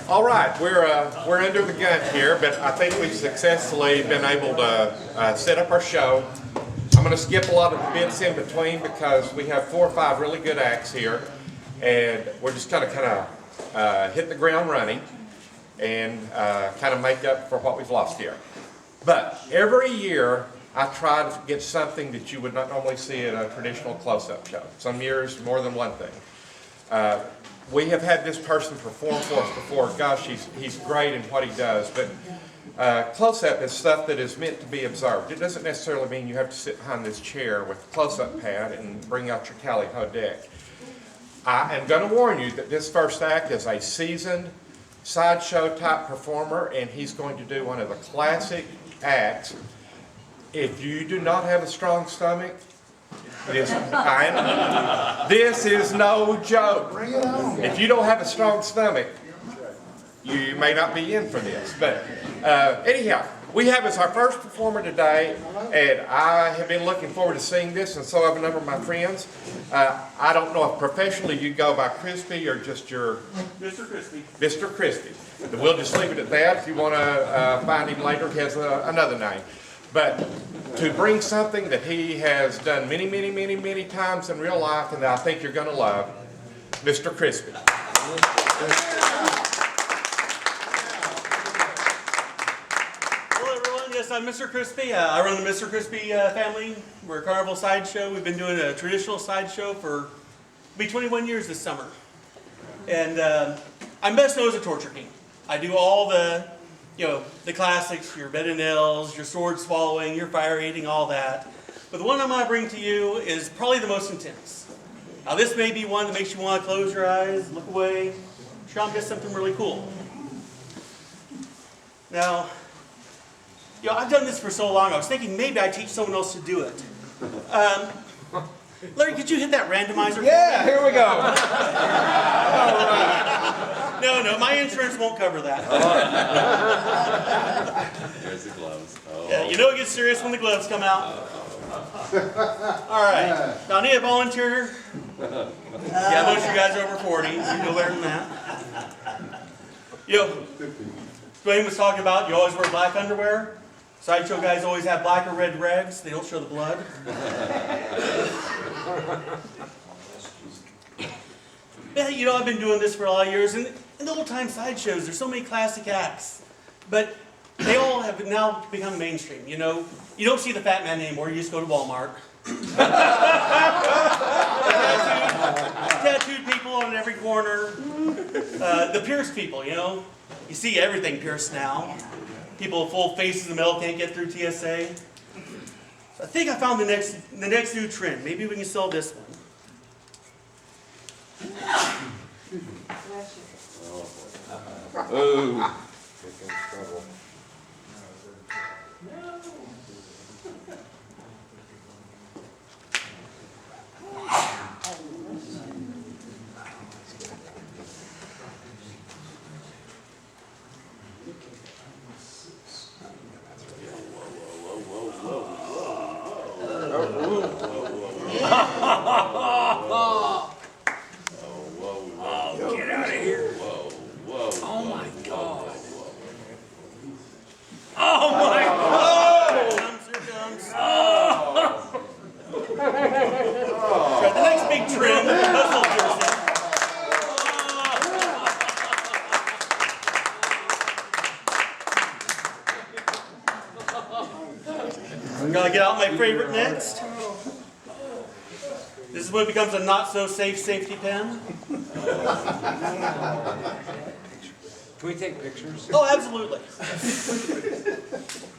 All right, we're under the gun here, but I think we've successfully been able to set up our show. I'm going to skip a lot of the bits in between because we have 4 or 5 really good acts here, and we're just going to kind of hit the ground running and kind of make up for what we've lost here. But every year I try to get something that you would not normally see at a traditional close-up show. Some years more than one thing. We have had this person perform for us before. Gosh, he's great in what he does, but close-up is stuff that is meant to be observed. It doesn't necessarily mean you have to sit behind this chair with a close-up pad and bring out your Cavalcade deck. I am going to warn you that this first act is a seasoned sideshow type performer, and he's going to do one of the classic acts. If you do not have a strong stomach, this is no joke. Bring it on. If you don't have a strong stomach, you may not be in for this. But anyhow, we have as our first performer today, and I have been looking forward to seeing this, and so have a number of my friends. I don't know if professionally you go by Crispy or just your... Mr. Crispy. Mr. Crispy. We'll just leave it at that. If you want to find him later, he has another name. But to bring something that he has done many, many, many, many times in real life and that I think you're going to love, Mr. Crispy. Hello everyone, yes, I'm Mr. Crispy. I run the Mr. Crispy family. We're a carnival sideshow. We've been doing a traditional sideshow for 21 years this summer. And I'm best known as a torture king. I do all the classics, your bed and nails, your sword swallowing, your fire eating, all that. But the one I'm going to bring to you is probably the most intense. Now this may be one that makes you want to close your eyes, look away, try and get something really cool. Now, I've done this for so long, I was thinking maybe I'd teach someone else to do it. Larry, could you hit that randomizer? Yeah, here we go. No, my insurance won't cover that. There's the gloves. Oh. Yeah, you know it gets serious when the gloves come out. All right. Now I need a volunteer. Yeah, most of you guys are over 40. You know better than that. Dwayne was talking about you always wear black underwear. Sideshow guys always have black or red rags. They don't show the blood. Yeah, I've been doing this for a lot of years, and in the old-time sideshows, there's so many classic acts, but they all have now become mainstream. You don't see the fat man anymore. You just go to Walmart. Tattooed people on every corner. The pierced people, you see everything pierced now. People with full faces of metal can't get through TSA. So I think I found the next new trend. Maybe we can sell this one. Ooh. Get out of here. Whoa. Oh my God. Oh my God! Here comes. Try the next big trend, muscle piercing. I'm gonna get out my favorite next. This is when it becomes a not-so-safe safety pin. Can we take pictures? Oh, absolutely.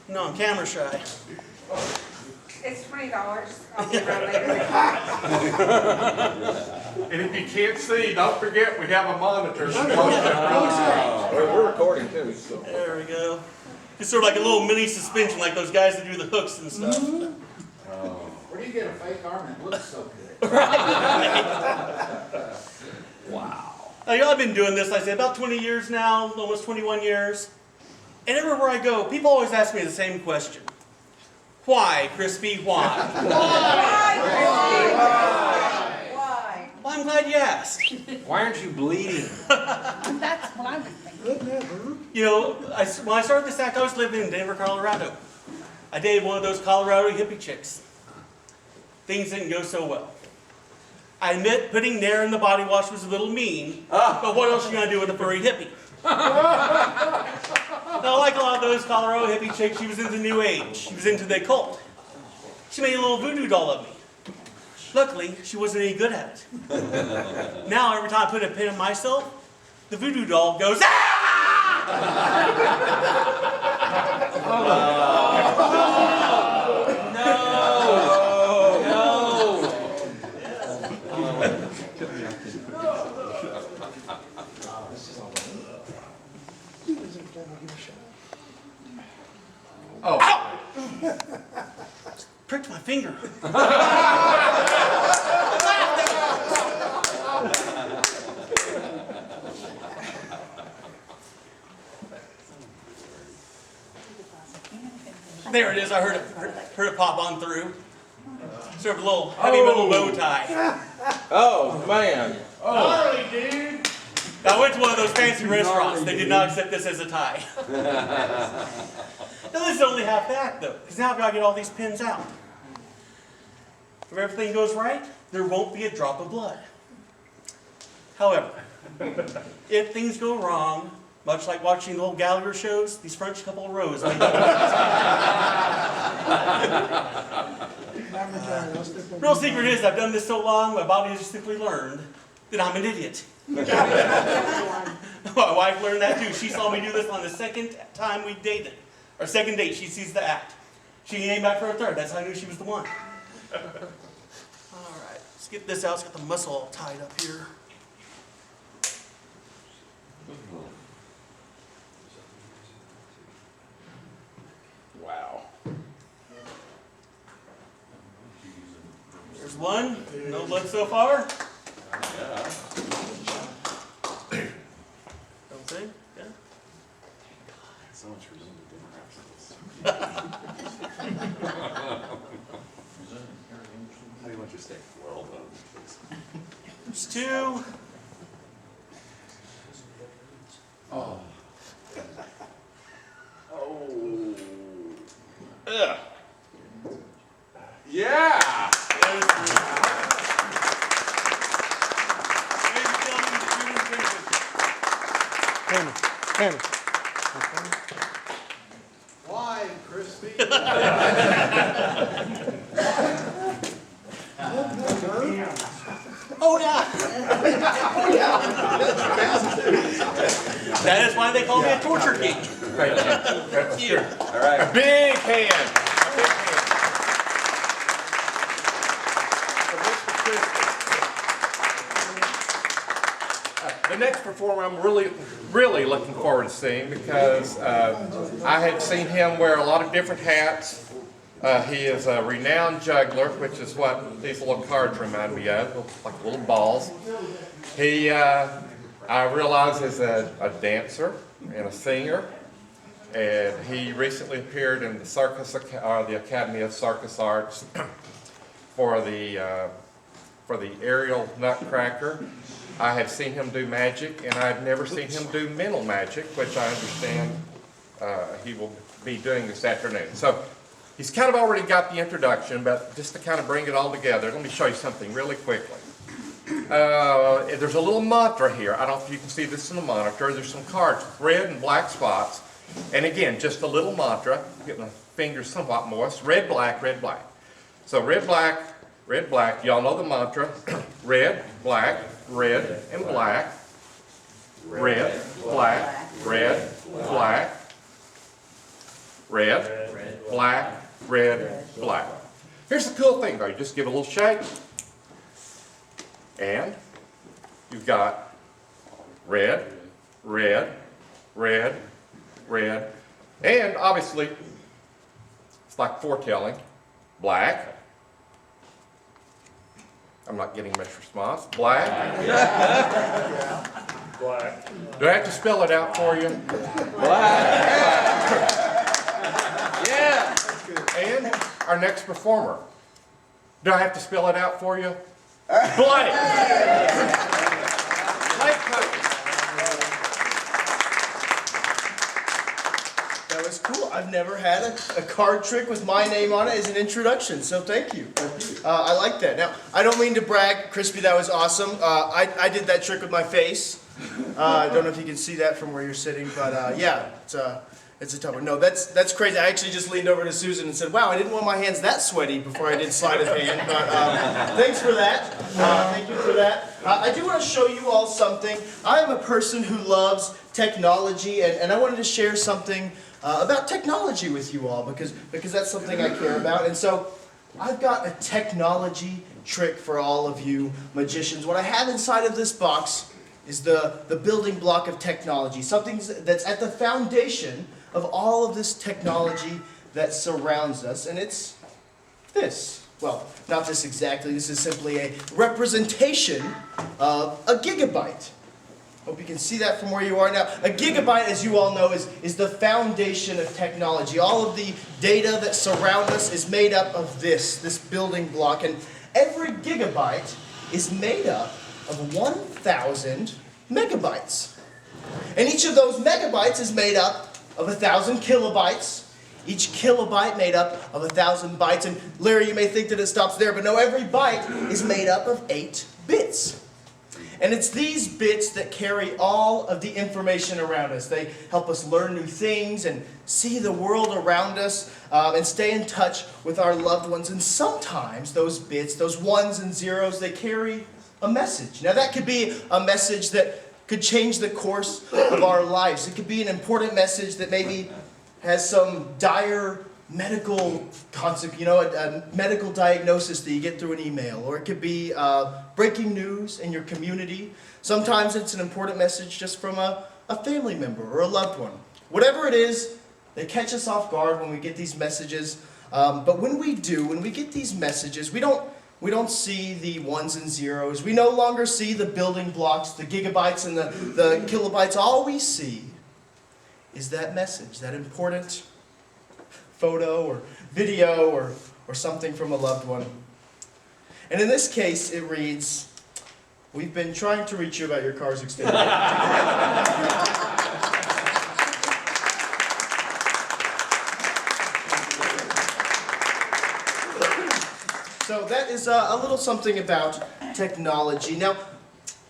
No, I'm camera shy. It's $20. I'll be around later. And if you can't see, don't forget we have a monitor. We're recording too. So. There we go. It's sort of like a little mini suspension, like those guys that do the hooks and stuff. Where do you get a fake arm that looks so good? Wow. Now, I've been doing this, I say, about 20 years now, almost 21 years. And everywhere I go, people always ask me the same question. Why, Crispy, why? Why? Well, I'm glad you asked. Why aren't you bleeding? That's what I'm You know, when I started this act, I was living in Denver, Colorado. I dated one of those Colorado hippie chicks. Things didn't go so well. I admit putting Nair in the body wash was a little mean, but what else are you going to do with a furry hippie? Now, like a lot of those Colorado hippie chicks, she was into New Age. She was into the occult. She made a little voodoo doll of me. Luckily, she wasn't any good at it. Now, every time I put a pin in myself, the voodoo doll goes, ah! Oh. Pricked my finger. There it is. I heard it pop on through. Sort of a little heavy metal bow tie. Oh, man. Gnarly, dude. I went to one of those fancy restaurants. They did not accept this as a tie. Now this is only half the act though, because now I've got to get all these pins out. If everything goes right, there won't be a drop of blood. However, if things go wrong, much like watching the old Gallagher shows, these French couple rows. Real secret is, I've done this so long, my body has simply learned that I'm an idiot. My wife learned that too. She saw me do this on the second time we dated. Our second date, she sees the act. She came back for a third. That's how I knew she was the one. All right, let's get this out. Let's get the muscle all tied up here. Wow. There's one. No blood so far. Yeah. Don't think? Yeah. So much for doing the dinner How do you want your steak? Well done, please. There's two. Oh. Oh. Ugh. Yeah! There's three. Ladies and gentlemen, the human benefit. Why, crispy? Oh yeah! That is why they call me a torture king. Thank you. All right. A big hand. The next performer I'm really looking forward to seeing because I have seen him wear a lot of different hats. He is a renowned juggler, which is what these little cards remind me of, like little balls. He, I realize, is a dancer and a singer, and he recently appeared in the the Academy of Circus Arts for the aerial nutcracker. I have seen him do magic, and I've never seen him do mental magic, which I understand he will be doing this afternoon. So he's kind of already got the introduction, but just to kind of bring it all together, let me show you something really quickly. There's a little mantra here. I don't know if you can see this in the monitor. There's some cards with red and black spots. And again, just a little mantra. Get my fingers somewhat moist. Red, black, red, black. So red, black, red, black. Y'all know the mantra. Red, black, red, and black. Red, black, red, black. Red, black, red, black. Here's the cool thing though. You just give it a little shake. And you've got red, red, red, red, and obviously, it's like foretelling, black. I'm not getting much response. Black. Black. Do I have to spell it out for you? Black. Yeah. And our next performer. Do I have to spell it out for you? Blank. Blank coat. Cool. I've never had a card trick with my name on it as an introduction, so thank you. I like that. Now, I don't mean to brag, Crispy, that was awesome. I did that trick with my face. I don't know if you can see that from where you're sitting, but yeah, it's a tough one. No, that's crazy. I actually just leaned over to Susan and said, wow, I didn't want my hands that sweaty before I did sleight of hand, but thanks for that. Thank you for that. I do want to show you all something. I am a person who loves technology, and I wanted to share something about technology with you all because that's something I care about. And so I've got a technology trick for all of you magicians. What I have inside of this box is the building block of technology, something that's at the foundation of all of this technology that surrounds us, and it's this. Well, not this exactly. This is simply a representation of a gigabyte. Hope you can see that from where you are now. A gigabyte, as you all know, is the foundation of technology. All of the data that surround us is made up of this building block. And every gigabyte is made up of 1,000 megabytes. And each of those megabytes is made up of 1,000 kilobytes. Each kilobyte made up of 1,000 bytes. And Larry, you may think that it stops there, but no, every byte is made up of 8 bits. And it's these bits that carry all of the information around us. They help us learn new things and see the world around us and stay in touch with our loved ones. And sometimes those bits, those ones and zeros, they carry a message. Now that could be a message that could change the course of our lives. It could be an important message that maybe has some dire medical concept, a medical diagnosis that you get through an email, or it could be breaking news in your community. Sometimes it's an important message just from a family member or a loved one. Whatever it is, they catch us off guard when we get these messages. But when we get these messages, we don't see the ones and zeros. We no longer see the building blocks, the gigabytes and the kilobytes. All we see is that message, that important photo or video or something from a loved one. And in this case, it reads, "We've been trying to reach you about your car's extended." So that is a little something about technology. Now,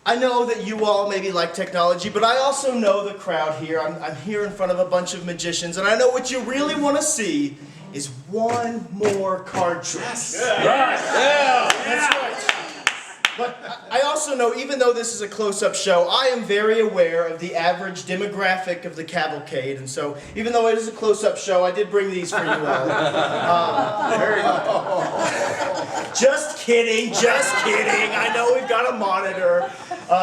I know that you all maybe like technology, but I also know the crowd here. I'm here in front of a bunch of magicians, and I know what you really want to see is one more card trick. Yes. Yeah. That's right. But I also know, even though this is a close-up show, I am very aware of the average demographic of the Cavalcade, and so even though it is a close-up show, I did bring these for you all. Just kidding, just kidding. I know we've got a monitor.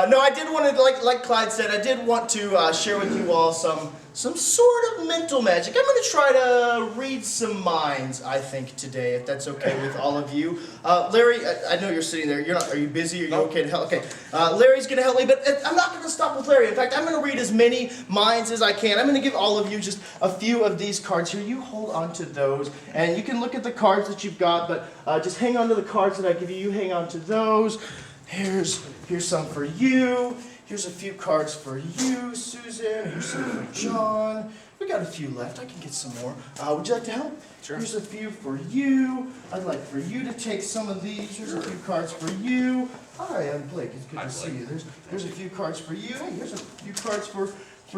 No, I did want to, like Clyde said, I did want to share with you all some sort of mental magic. I'm going to try to read some minds, I think, today, if that's okay with all of you. Larry, I know you're sitting there. Are you busy? Are you okay to help? Okay. Larry's going to help me, but I'm not going to stop with Larry. In fact, I'm going to read as many minds as I can. I'm going to give all of you just a few of these cards here. You hold on to those, and you can look at the cards that you've got, but just hang on to the cards that I give you. You hang on to those. Here's some for you. Here's a few cards for you, Susan. Here's some for John. We got a few left. I can get some more. Would you like to help? Sure. Here's a few for you. I'd like for you to take some of these. Here's a few cards for you. Hi, I'm Blake. It's good to see you. There's a few cards for you. Hey, here's a few cards for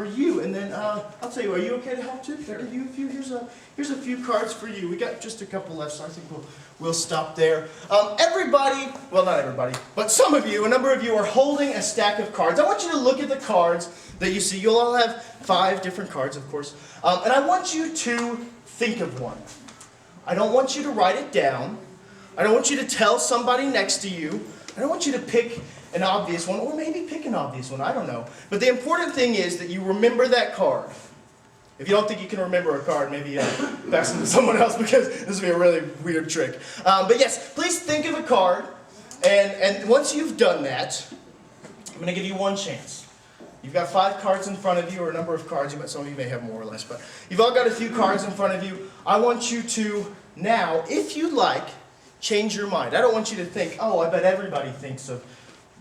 you. And then I'll tell you, are you okay to help too? Can I give you a few? Here's a few cards for you. We got just a couple left, so I think we'll stop there. Everybody, well, not everybody, but some of you, a number of you are holding a stack of cards. I want you to look at the cards that you see. You'll all have 5 different cards, of course. And I want you to think of one. I don't want you to write it down. I don't want you to tell somebody next to you. I don't want you to pick an obvious one, or maybe pick an obvious one, I don't know. But the important thing is that you remember that card. If you don't think you can remember a card, maybe pass it to someone else, because this will be a really weird trick. But yes, please think of a card, and once you've done that, I'm going to give you one chance. You've got 5 cards in front of you, or a number of cards. Some of you may have more or less, but you've all got a few cards in front of you. I want you to now, if you'd like, change your mind. I don't want you to think, oh, I bet everybody thinks of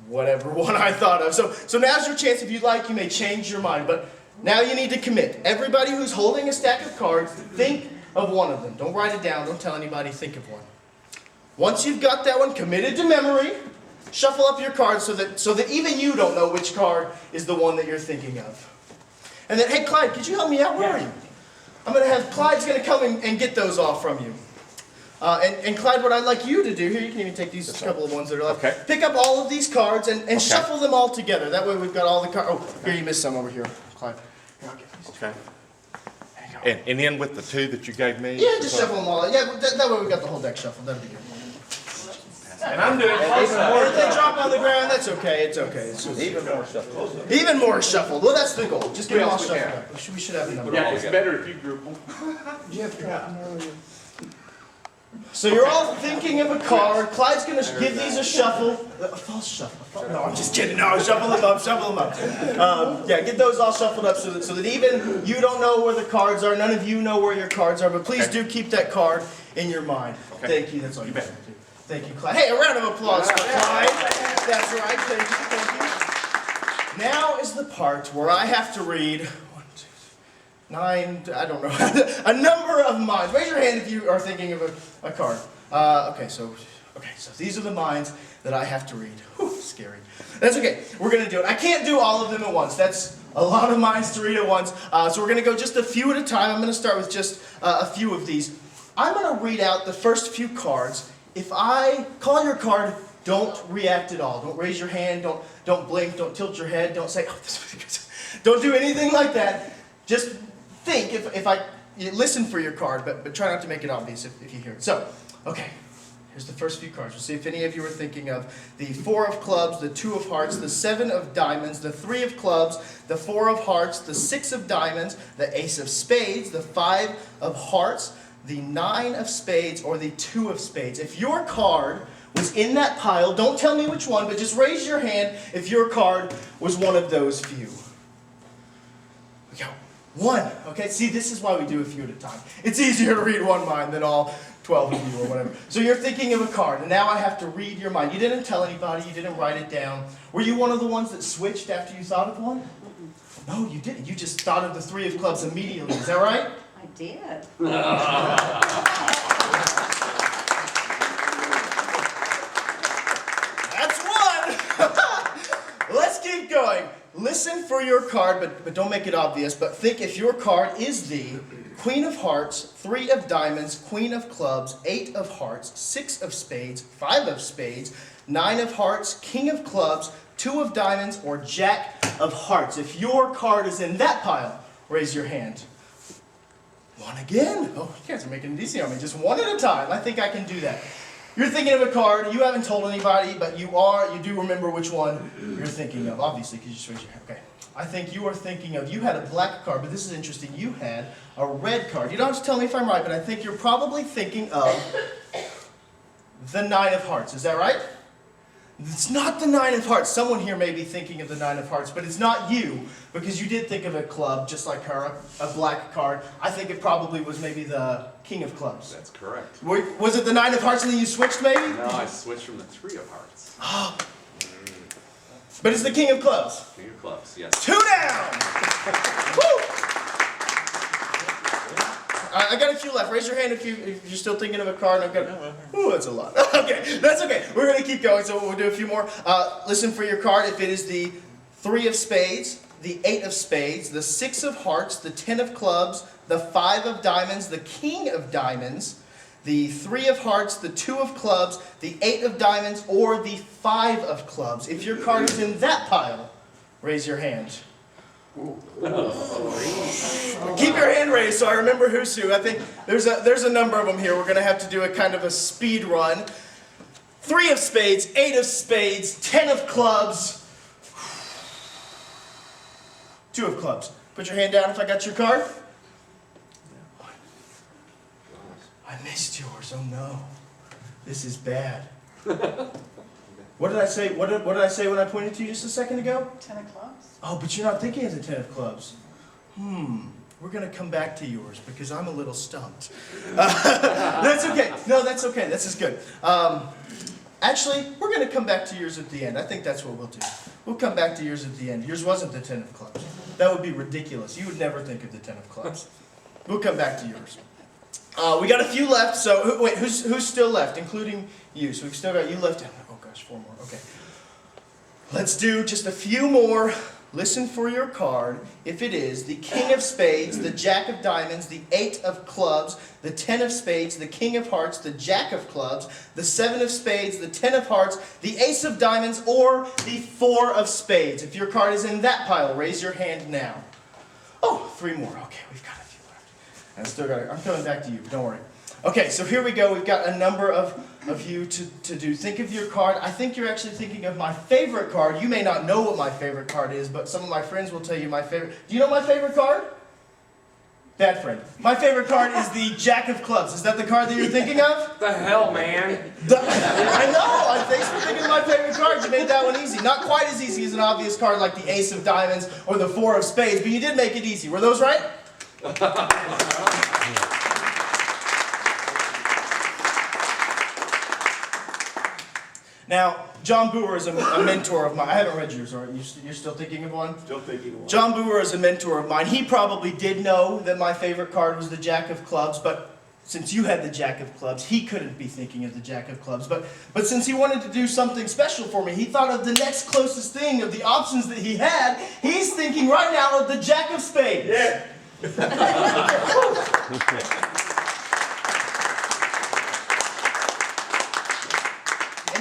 whatever one I thought of. So now's your chance. If you'd like, you may change your mind. But Now you need to commit. Everybody who's holding a stack of cards, think of one of them. Don't write it down. Don't tell anybody. Think of one. Once you've got that one committed to memory, shuffle up your cards so that even you don't know which card is the one that you're thinking of. And then, hey, Clyde, could you help me out? Where are you? I'm going to have Clyde's going to come and get those off from you. And Clyde, what I'd like you to do, here, you can even take these couple of ones that are left. Okay. Pick up all of these cards and shuffle them all together. That way we've got all the cards. Oh, here, you missed some over here, Clyde. Here, I'll get these. Okay. And then with the two that you gave me? Yeah, just shuffle them all. Yeah, that way we've got the whole deck shuffled. That'd be good. And I'm doing And if they drop on the ground, that's okay. It's okay. It's just even more stuff. even more shuffled. Well, that's the goal. Just get them all shuffled up. We should have a number. Yeah, it's better if you group them. So you're all thinking of a card. Clyde's going to give these a shuffle. A false shuffle. No, I'm just kidding. No, shuffle them up. Shuffle them up. Yeah, get those all shuffled up so that even you don't know where the cards are. None of you know where your cards are. But please do keep that card in your mind. Thank you. That's all you bet. Thank you, Clyde. Hey, a round of applause for Clyde. That's right. Thank you. Thank you. Now is the part where I have to read 1, 2, 9, I don't know, a number of minds. Raise your hand if you are thinking of a card. Okay, so these are the minds that I have to read. Whew, scary. That's okay. We're going to do it. I can't do all of them at once. That's a lot of minds to read at once. So we're going to go just a few at a time. I'm going to start with just a few of these. I'm going to read out the first few cards. If I call your card, don't react at all. Don't raise your hand. Don't blink. Don't tilt your head. Don't say, oh, this. Don't do anything like that. Just think. You listen for your card, but try not to make it obvious if you hear it. So, okay. Here's the first few cards. We'll see if any of you are thinking of the 4 of clubs, the 2 of hearts, the 7 of diamonds, the 3 of clubs, the 4 of hearts, the 6 of diamonds, the ace of spades, the 5 of hearts, the 9 of spades, or the 2 of spades. If your card was in that pile, don't tell me which one, but just raise your hand if your card was one of those few. We got 1. Okay, see, this is why we do a few at a time. It's easier to read one mind than all 12 of you or whatever. So you're thinking of a card, and now I have to read your mind. You didn't tell anybody, you didn't write it down. Were you one of the ones that switched after you thought of one? No, you didn't. You just thought of the 3 of clubs immediately. Is that right? I did. That's 1! Let's keep going. Listen for your card, but don't make it obvious. But think if your card is the Queen of Hearts, 3 of Diamonds, Queen of Clubs, 8 of Hearts, 6 of Spades, 5 of Spades, 9 of Hearts, King of Clubs, 2 of Diamonds, or Jack of Hearts. If your card is in that pile, raise your hand. 1 again. Oh, you guys are making it easy on me. Just 1 at a time. I think I can do that. You're thinking of a card. You haven't told anybody, but you do remember which one you're thinking of, obviously, because you just raised your hand. Okay. I think you are thinking of, you had a black card, but this is interesting. You had a red card. You don't have to tell me if I'm right, but I think you're probably thinking of the 9 of Hearts. Is that right? It's not the 9 of Hearts. Someone here may be thinking of the 9 of Hearts, but it's not you, because you did think of a club, just like her, a black card. I think it probably was maybe the King of Clubs. That's correct. Was it the 9 of Hearts and then you switched, maybe? No, I switched from the 3 of hearts. Oh. But it's the King of Clubs. King of clubs, yes. 2 down! Woo! I got a few left. Raise your hand if you're still thinking of a card. And I've got, ooh, that's a lot. Okay, that's okay. We're going to keep going, so we'll do a few more. Listen for your card. If it is the 3 of spades, the 8 of spades, the 6 of hearts, the 10 of clubs, the 5 of diamonds, the King of diamonds, the 3 of hearts, the 2 of clubs, the 8 of diamonds, or the 5 of clubs. If your card is in that pile, raise your hand. Keep your hand raised so I remember who's who. I think there's a number of them here. We're going to have to do a kind of a speed run. 3 of spades, 8 of spades, 10 of clubs, 2 of clubs. Put your hand down if I got your card. I missed yours. Oh no. This is bad. What did I say? What did I say when I pointed to you just a second ago? 10 of clubs. Oh, but you're not thinking of the 10 of clubs. We're going to come back to yours because I'm a little stumped. That's okay. No, that's okay. This is good. Actually, we're going to come back to yours at the end. I think that's what we'll do. We'll come back to yours at the end. Yours wasn't the 10 of clubs. That would be ridiculous. You would never think of the 10 of clubs. We'll come back to yours. We got a few left, so wait, who's still left, including you? So we've still got you left. Oh gosh, 4 more. Okay. Let's do just a few more. Listen for your card. If it is the King of Spades, the Jack of Diamonds, the 8 of Clubs, the 10 of Spades, the King of Hearts, the Jack of Clubs, the 7 of Spades, the 10 of Hearts, the Ace of Diamonds, or the 4 of Spades. If your card is in that pile, raise your hand now. Oh, 3 more. Okay, we've got a few left. I'm coming back to you, don't worry. Okay, so here we go. We've got a number of you to do. Think of your card. I think you're actually thinking of my favorite card. You may not know what my favorite card is, but some of my friends will tell you my favorite. Do you know my favorite card? Bad friend. My favorite card is the Jack of Clubs. Is that the card that you're thinking of? The hell, man. I know. Thanks for thinking of my favorite card. You made that one easy. Not quite as easy as an obvious card like the Ace of Diamonds or the 4 of Spades, but you did make it easy. Were those right? Now, John Boer is a mentor of mine. I haven't read yours, or you're still thinking of one? Still thinking of one. John Boer is a mentor of mine. He probably did know that my favorite card was the Jack of Clubs, but since you had the Jack of Clubs, he couldn't be thinking of the Jack of Clubs. But since he wanted to do something special for me, he thought of the next closest thing of the options that he had. He's thinking right now of the Jack of Spades. Yeah.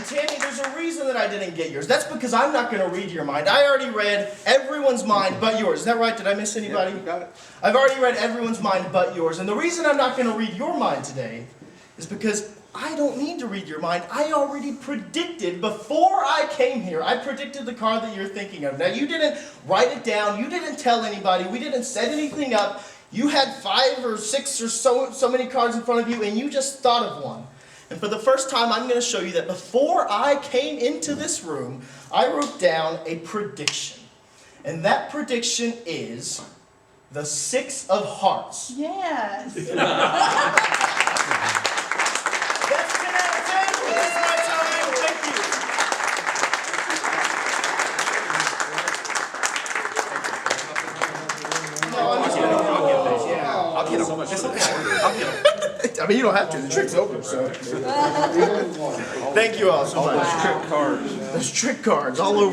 Tammy, there's a reason that I didn't get yours. That's because I'm not going to read your mind. I already read everyone's mind but yours. Is that right? Did I miss anybody? Yeah, you got it. I've already read everyone's mind but yours. And the reason I'm not going to read your mind today is because I don't need to read your mind. I already predicted before I came here. I predicted the card that you're thinking of. Now, you didn't write it down. You didn't tell anybody. We didn't set anything up. You had 5 or 6 or so many cards in front of you, and you just thought of one. And for the first time, I'm going to show you that before I came into this room, I wrote down a prediction. And that prediction is the 6 of Hearts. Yes. That's 10 out of 10. It's my time. Thank you. No, I'm just kidding. I'll get those. Yeah. I'll get so much I'll get them. I mean, you don't have to. The trick's over, so. Thank you all so much. Trick cards. There's trick cards all over.